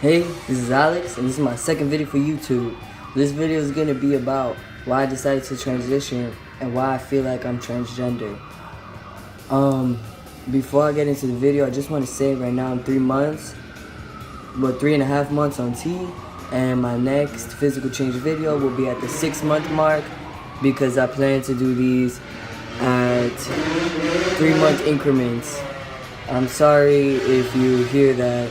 Hey, this is Alex, and this is my second video for YouTube. This video is going to be about why I decided to transition and why I feel like I'm transgender. Before I get into the video, I just want to say right now I'm 3.5 months on T, and my next physical change video will be at the 6-month mark because I plan to do these at 3-month increments. I'm sorry if you hear that.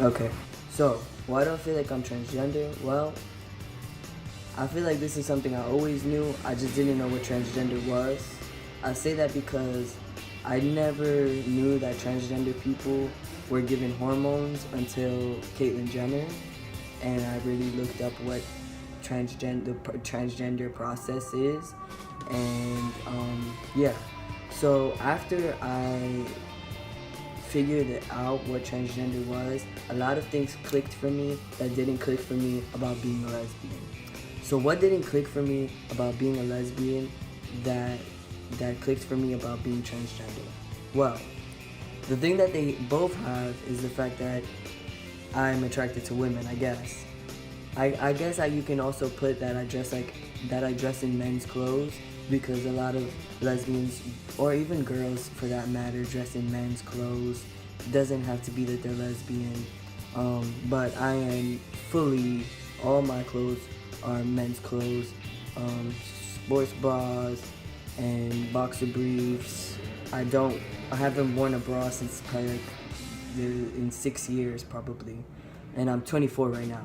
Okay, so why do I feel like I'm transgender? Well, I feel like this is something I always knew, I just didn't know what transgender was. I say that because I never knew that transgender people were given hormones until Caitlyn Jenner, and I really looked up what transgender process is, and yeah. So after I figured out what transgender was, a lot of things clicked for me that didn't click for me about being a lesbian. So what didn't click for me about being a lesbian that clicked for me about being transgender? Well, the thing that they both have is the fact that I'm attracted to women, I guess. I guess you can also put that I dress in men's clothes, because a lot of lesbians, or even girls for that matter, dress in men's clothes. It doesn't have to be that they're lesbian, but I am fully, all my clothes are men's clothes, sports bras and boxer briefs. I haven't worn a bra since probably like in 6 years probably, and I'm 24 right now.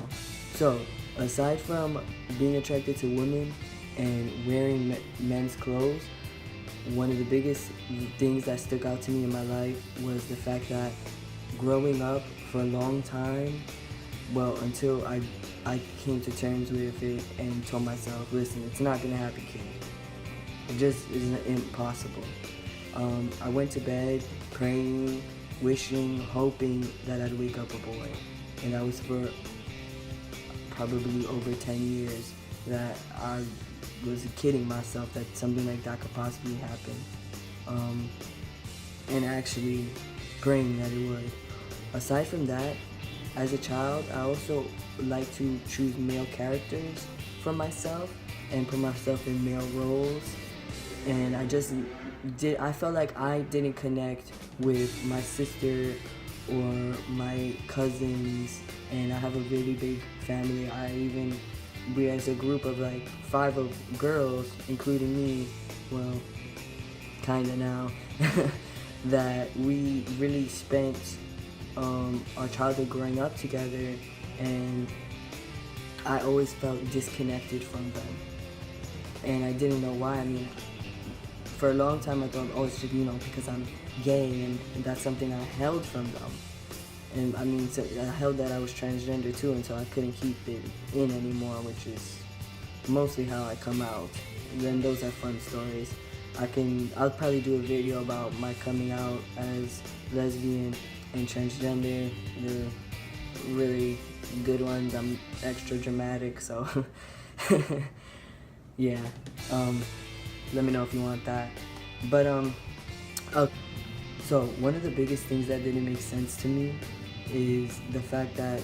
So aside from being attracted to women and wearing men's clothes, one of the biggest things that stuck out to me in my life was the fact that growing up for a long time, well, until I came to terms with it and told myself, listen, it's not gonna happen, kid. It just is impossible. I went to bed praying, wishing, hoping that I'd wake up a boy, and that was for probably over 10 years that I was kidding myself that something like that could possibly happen, and actually praying that it would. Aside from that, as a child, I also like to choose male characters for myself and put myself in male roles, and I felt like I didn't connect with my sister or my cousins, and I have a really big family. We as a group of like 5 of girls, including me, well, kinda now, that we really spent our childhood growing up together, and I always felt disconnected from them, and I didn't know why. I mean, for a long time I thought, oh, it's just, because I'm gay, and that's something I held from them. And I mean, so I held that I was transgender too until I couldn't keep it in anymore, which is mostly how I come out. And then those are fun stories. I'll probably do a video about my coming out as lesbian and transgender. They're really good ones. I'm extra dramatic, so yeah. Let me know if you want that. But okay. So one of the biggest things that didn't make sense to me is the fact that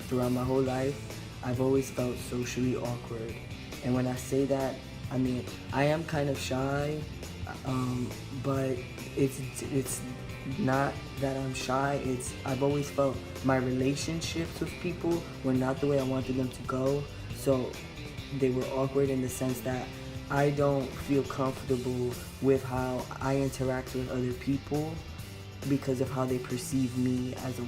throughout my whole life, I've always felt socially awkward. And when I say that, I mean, I am kind of shy, but it's not that I'm shy, I've always felt my relationships with people were not the way I wanted them to go. So they were awkward in the sense that I don't feel comfortable with how I interact with other people because of how they perceive me as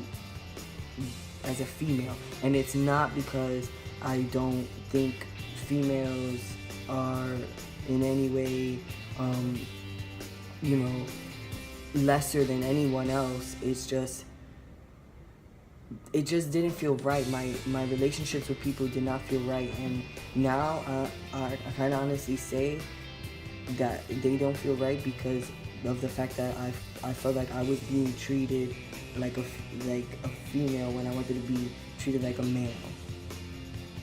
a female. And it's not because I don't think females are in any way, lesser than anyone else. It just didn't feel right. My relationships with people did not feel right, and now I can honestly say that they don't feel right because of the fact that I felt like I was being treated like a female when I wanted to be treated like a male.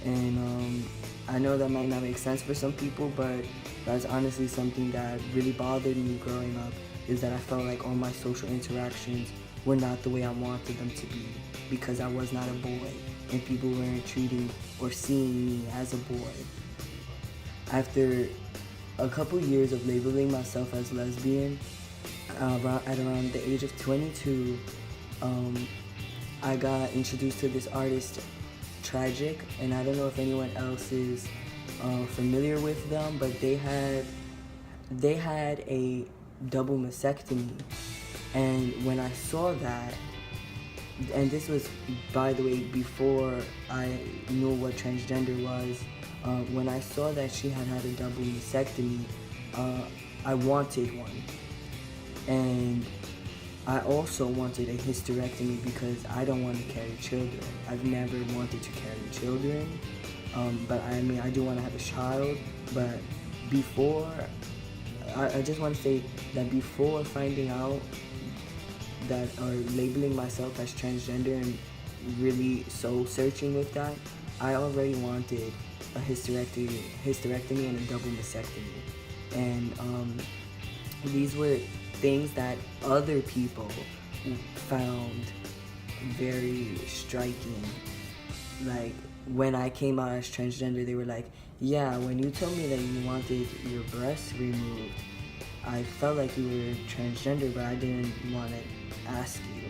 And I know that might not make sense for some people, but that's honestly something that really bothered me growing up, is that I felt like all my social interactions were not the way I wanted them to be, because I was not a boy and people weren't treating or seeing me as a boy. After a couple years of labeling myself as lesbian, at around the age of 22, I got introduced to this artist, Tragic, and I don't know if anyone else is familiar with them, but they had a double mastectomy. And when I saw that, and this was, by the way, before I knew what transgender was, when I saw that she had a double mastectomy, I wanted one. And I also wanted a hysterectomy because I don't want to carry children. I've never wanted to carry children, but I do want to have a child. But before, I just want to say that before finding out that, or labeling myself as transgender and really soul searching with that, I already wanted a hysterectomy and a double mastectomy. And these were things that other people found very striking. Like, when I came out as transgender, they were like, yeah, when you told me that you wanted your breasts removed, I felt like you were transgender, but I didn't want to ask you.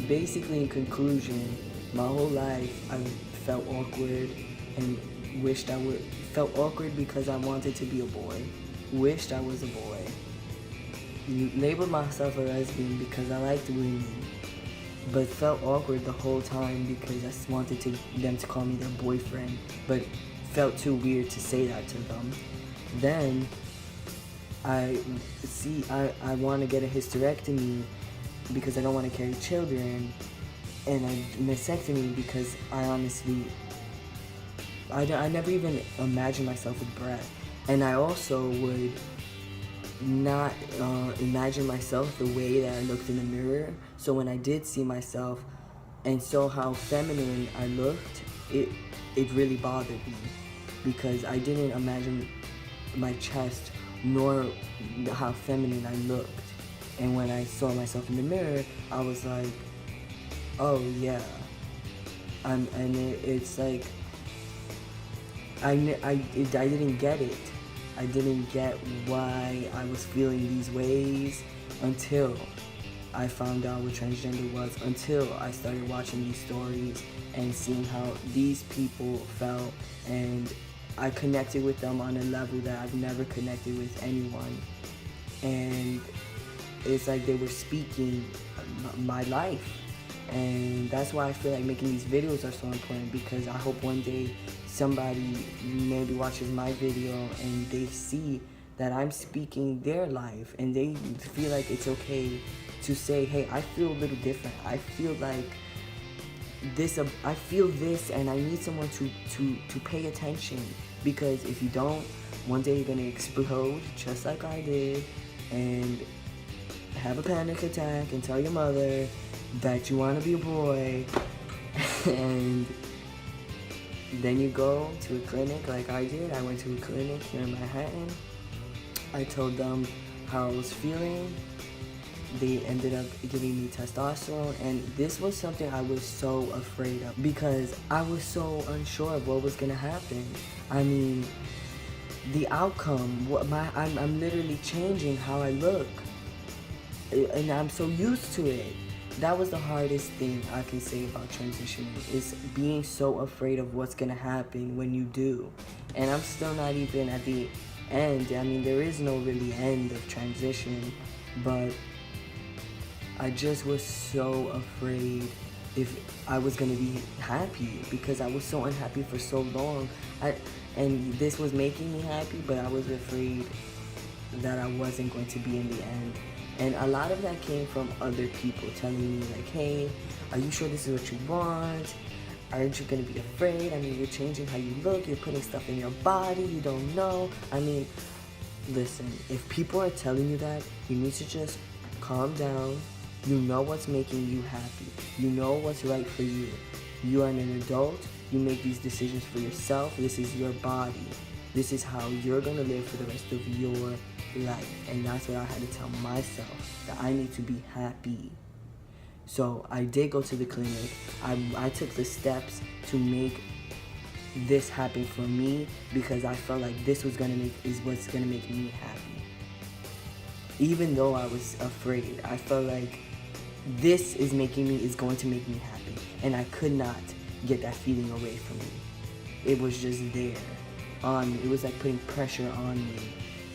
Basically, in conclusion, my whole life I felt awkward and felt awkward because I wanted to be a boy, wished I was a boy, labeled myself a lesbian because I liked women, but felt awkward the whole time because I wanted them to call me their boyfriend, but felt too weird to say that to them. Then I want to get a hysterectomy because I don't want to carry children, and a mastectomy because I never even imagined myself with breath. And I also would not imagine myself the way that I looked in the mirror. So when I did see myself and saw how feminine I looked, it really bothered me, because I didn't imagine my chest nor how feminine I looked. And when I saw myself in the mirror, I was like, oh yeah. It's like, I didn't get it. I didn't get why I was feeling these ways until I found out what transgender was, until I started watching these stories and seeing how these people felt, and I connected with them on a level that I've never connected with anyone. And it's like they were speaking my life. And that's why I feel like making these videos are so important, because I hope one day somebody maybe watches my video and they see that I'm speaking their life, and they feel like it's okay to say, hey, I feel a little different. I feel like this, I feel this, and I need someone to pay attention, because if you don't, one day you're gonna explode just like I did and have a panic attack and tell your mother that you want to be a boy, and then you go to a clinic like I did. I went to a clinic here in Manhattan. I told them how I was feeling. They ended up giving me testosterone, and this was something I was so afraid of because I was so unsure of what was gonna happen. I mean, the outcome, I'm literally changing how I look, and I'm so used to it. That was the hardest thing I can say about transitioning, is being so afraid of what's gonna happen when you do. And I'm still not even at the end. I mean, there is no really end of transition, but I just was so afraid if I was gonna be happy, because I was so unhappy for so long. And this was making me happy, but I was afraid that I wasn't going to be in the end. And a lot of that came from other people telling me like, hey, are you sure this is what you want? Aren't you gonna be afraid? I mean, you're changing how you look, you're putting stuff in your body, you don't know. I mean, listen, if people are telling you that, you need to just calm down. You know what's making you happy. You know what's right for you. You are an adult. You make these decisions for yourself. This is your body. This is how you're gonna live for the rest of your life. And that's what I had to tell myself, that I need to be happy. So I did go to the clinic. I took the steps to make this happen for me, because I felt like this was what's gonna make me happy. Even though I was afraid, I felt like this is going to make me happy, and I could not get that feeling away from me. It was just there on me. It was like putting pressure on me.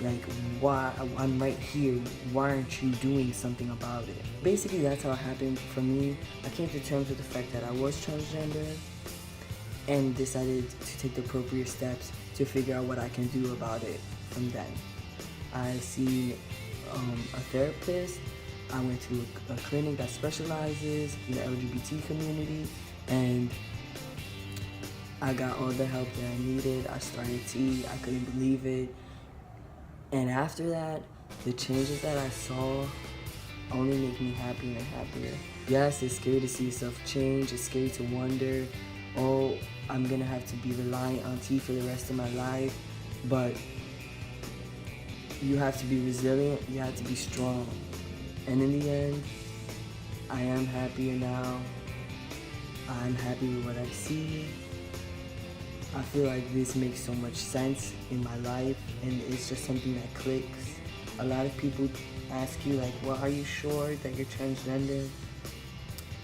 Like, why? I'm right here. Why aren't you doing something about it? Basically, that's how it happened for me. I came to terms with the fact that I was transgender and decided to take the appropriate steps to figure out what I can do about it from then. I see a therapist. I went to a clinic that specializes in the LGBT community, and I got all the help that I needed. I started to eat. I couldn't believe it. And after that, the changes that I saw only make me happier and happier. Yes, it's scary to see yourself change. It's scary to wonder, oh, I'm gonna have to be reliant on tea for the rest of my life. But you have to be resilient. You have to be strong. And in the end, I am happier now. I'm happy with what I see. I feel like this makes so much sense in my life, and it's just something that clicks. A lot of people ask you, like, well, are you sure that you're transgender?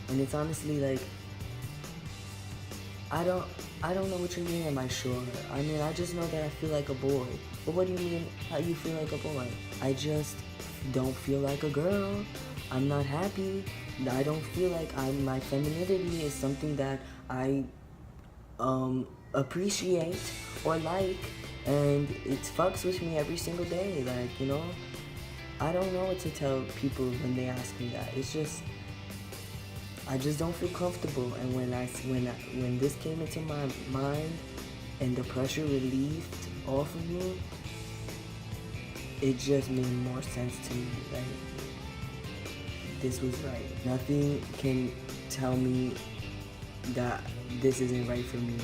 And it's honestly like, I don't know what you mean, am I sure? I mean, I just know that I feel like a boy. But what do you mean, how you feel like a boy? I just don't feel like a girl. I'm not happy. I don't feel like my femininity is something that I appreciate or like, and it fucks with me every single day. Like, you know, I don't know what to tell people when they ask me that. It's just, I just don't feel comfortable. And when this came into my mind and the pressure relieved off of me, it just made more sense to me. Like, this was right. Nothing can tell me that this isn't right for me,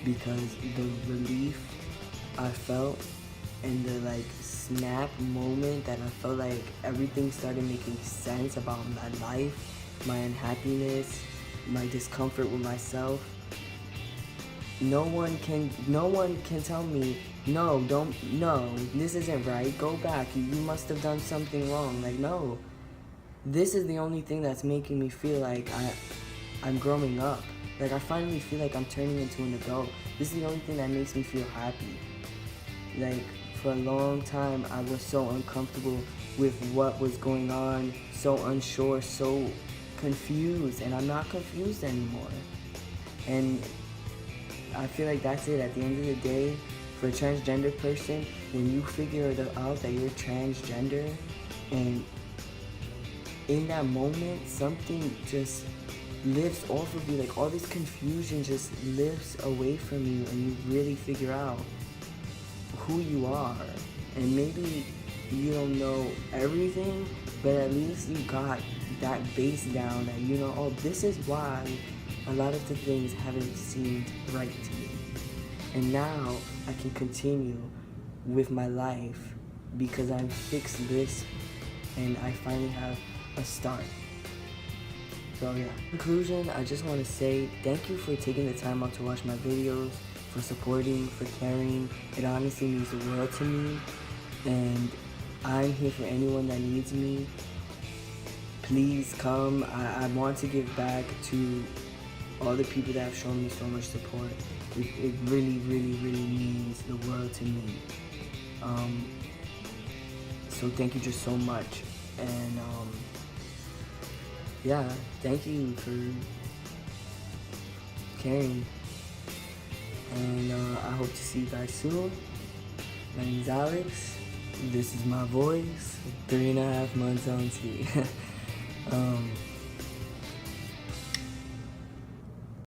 because the relief I felt and the like snap moment that I felt like everything started making sense about my life, my unhappiness, my discomfort with myself. No one can tell me, no, this isn't right, go back, you must have done something wrong. Like, no, this is the only thing that's making me feel like I'm growing up. Like, I finally feel like I'm turning into an adult. This is the only thing that makes me feel happy. Like, for a long time, I was so uncomfortable with what was going on, so unsure, so confused, and I'm not confused anymore. And I feel like that's it. At the end of the day, for a transgender person, when you figure out that you're transgender, and in that moment, something just lifts off of you, like all this confusion just lifts away from you, and you really figure out who you are. And maybe you don't know everything, but at least you got that base down, that you know, oh, this is why a lot of the things haven't seemed right to me. And now I can continue with my life because I've fixed this and I finally have a start. So yeah, in conclusion, I just want to say thank you for taking the time out to watch my videos, for supporting, for caring. It honestly means the world to me, and I'm here for anyone that needs me. Please come. I want to give back to all the people that have shown me so much support. It really, really, really means the world to me. So thank you just so much. And yeah, thank you for caring. And I hope to see you guys soon. My name's Alex. This is my voice. 3.5 months on T.